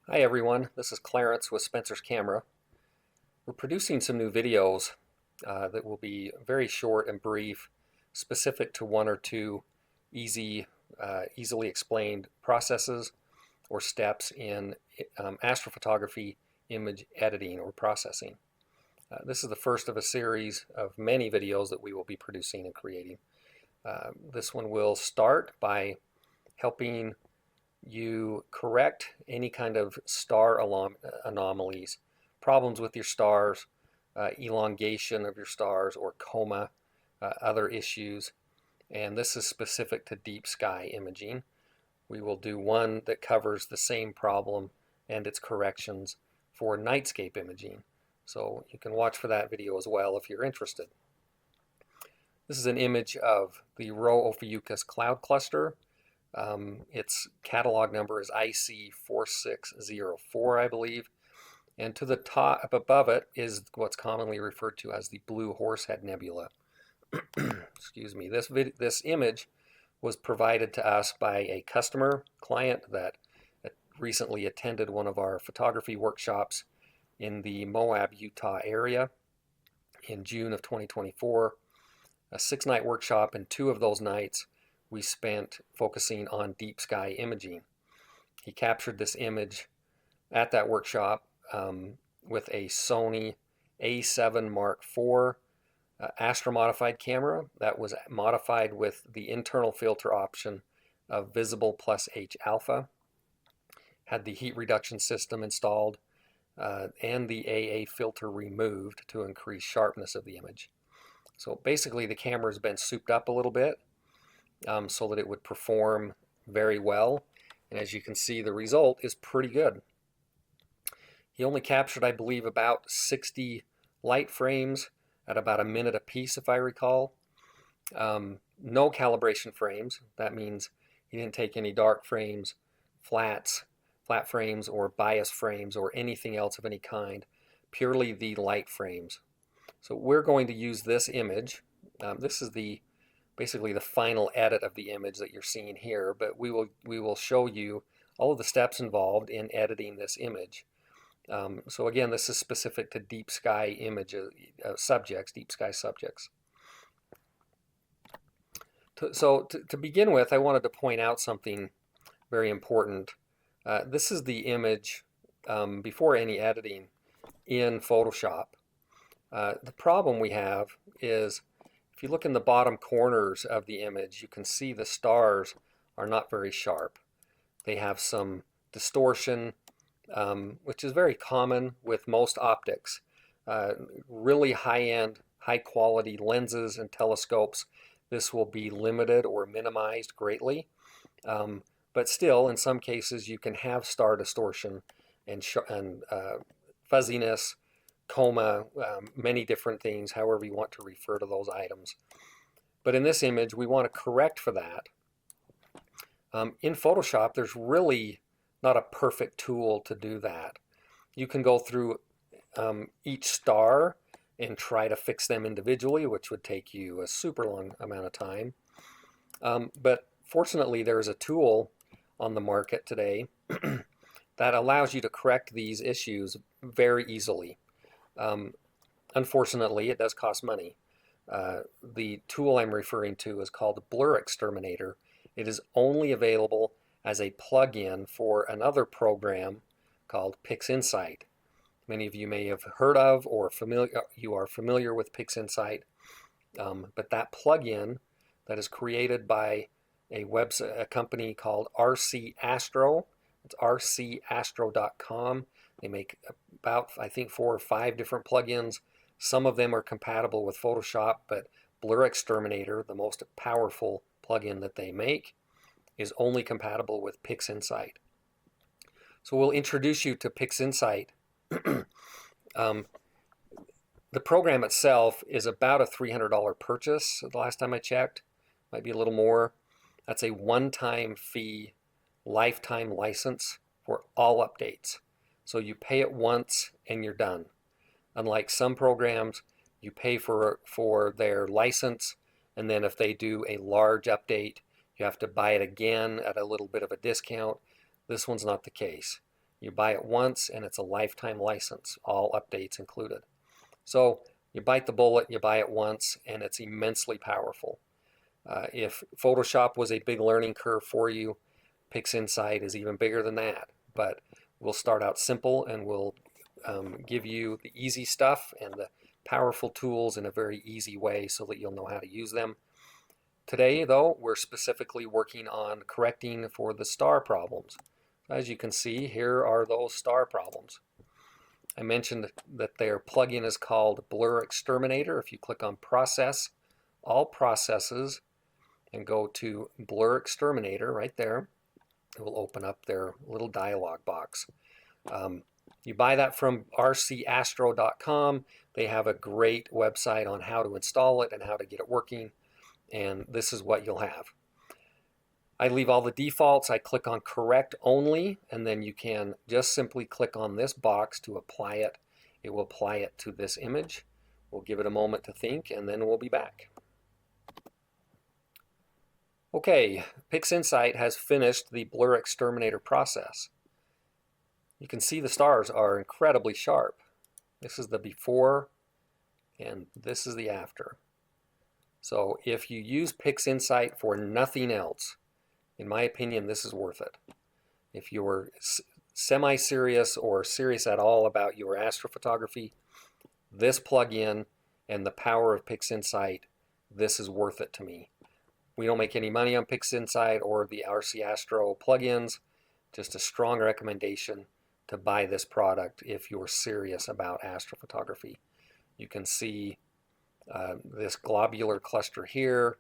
Hi everyone, this is Clarence with Spencer's Camera. We're producing some new videos that will be very short and brief, specific to one or two easily explained processes or steps in astrophotography image editing or processing. This is the first of a series of many videos that we will be producing and creating. This one will start by helping you correct any kind of star anomalies, problems with your stars, elongation of your stars, or coma, other issues. And this is specific to deep sky imaging. We will do one that covers the same problem and its corrections for nightscape imaging. So you can watch for that video as well if you're interested. This is an image of the Rho Ophiuchus cloud cluster. Its catalog number is IC4604, I believe. And to the top, up above it, is what's commonly referred to as the Blue Horsehead Nebula. Excuse me. This image was provided to us by a customer client that recently attended one of our photography workshops in the Moab, Utah area in June of 2024. A 6-night workshop, and 2 of those nights we spent focusing on deep sky imaging. He captured this image at that workshop with a Sony A7 Mark IV astro-modified camera that was modified with the internal filter option of visible plus H alpha, had the heat reduction system installed, and the AA filter removed to increase sharpness of the image. So basically the camera has been souped up a little bit so that it would perform very well. And as you can see, the result is pretty good. He only captured, I believe, about 60 light frames at about a minute a piece, if I recall. No calibration frames. That means he didn't take any dark frames, flat frames, or bias frames, or anything else of any kind. Purely the light frames. So we're going to use this image. This is basically the final edit of the image that you're seeing here, but we will show you all of the steps involved in editing this image. So again, this is specific to deep sky images, deep sky subjects. To begin with, I wanted to point out something very important. This is the image before any editing in Photoshop. The problem we have is if you look in the bottom corners of the image, you can see the stars are not very sharp. They have some distortion, which is very common with most optics. Really high-end, high-quality lenses and telescopes, this will be limited or minimized greatly. But still, in some cases, you can have star distortion and fuzziness, coma, many different things, however you want to refer to those items. But in this image, we want to correct for that. In Photoshop, there's really not a perfect tool to do that. You can go through each star and try to fix them individually, which would take you a super long amount of time. But fortunately, there's a tool on the market today that allows you to correct these issues very easily. Unfortunately, it does cost money. The tool I'm referring to is called Blur Exterminator. It is only available as a plug-in for another program called PixInsight. Many of you may have heard of or you are familiar with PixInsight, but that plug-in that is created by a company called RC Astro. It's rcastro.com. They make about, I think, 4 or 5 different plugins. Some of them are compatible with Photoshop, but Blur Exterminator, the most powerful plugin that they make, is only compatible with PixInsight. So we'll introduce you to PixInsight. The program itself is about a $300 purchase the last time I checked. Might be a little more. That's a one-time fee, lifetime license for all updates. So you pay it once and you're done. Unlike some programs, you pay for their license, and then if they do a large update, you have to buy it again at a little bit of a discount. This one's not the case. You buy it once and it's a lifetime license, all updates included. So you bite the bullet, you buy it once, and it's immensely powerful. If Photoshop was a big learning curve for you, PixInsight is even bigger than that. But we'll start out simple and we'll give you the easy stuff and the powerful tools in a very easy way so that you'll know how to use them. Today, though, we're specifically working on correcting for the star problems. As you can see, here are those star problems. I mentioned that their plugin is called Blur Exterminator. If you click on Process, All Processes, and go to Blur Exterminator right there, it will open up their little dialog box. You buy that from rcastro.com. They have a great website on how to install it and how to get it working, and this is what you'll have. I leave all the defaults. I click on Correct Only, and then you can just simply click on this box to apply it. It will apply it to this image. We'll give it a moment to think, and then we'll be back. Okay, PixInsight has finished the Blur Exterminator process. You can see the stars are incredibly sharp. This is the before, and this is the after. So if you use PixInsight for nothing else, in my opinion, this is worth it. If you're semi-serious or serious at all about your astrophotography, this plugin and the power of PixInsight, this is worth it to me. We don't make any money on PixInsight or the RC Astro plugins. Just a strong recommendation to buy this product if you're serious about astrophotography. You can see this globular cluster here.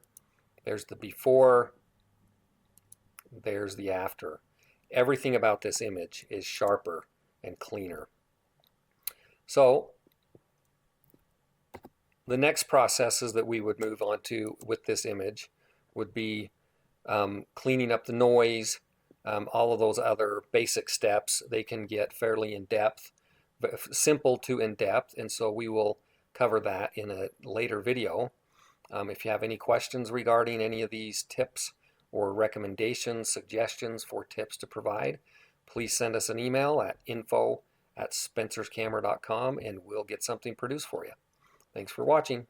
There's the before. There's the after. Everything about this image is sharper and cleaner. So the next processes that we would move on to with this image would be cleaning up the noise, all of those other basic steps. They can get fairly in-depth, simple to in-depth, and so we will cover that in a later video. If you have any questions regarding any of these tips or recommendations, suggestions for tips to provide, please send us an email at info@spencerscamera.com and we'll get something produced for you. Thanks for watching.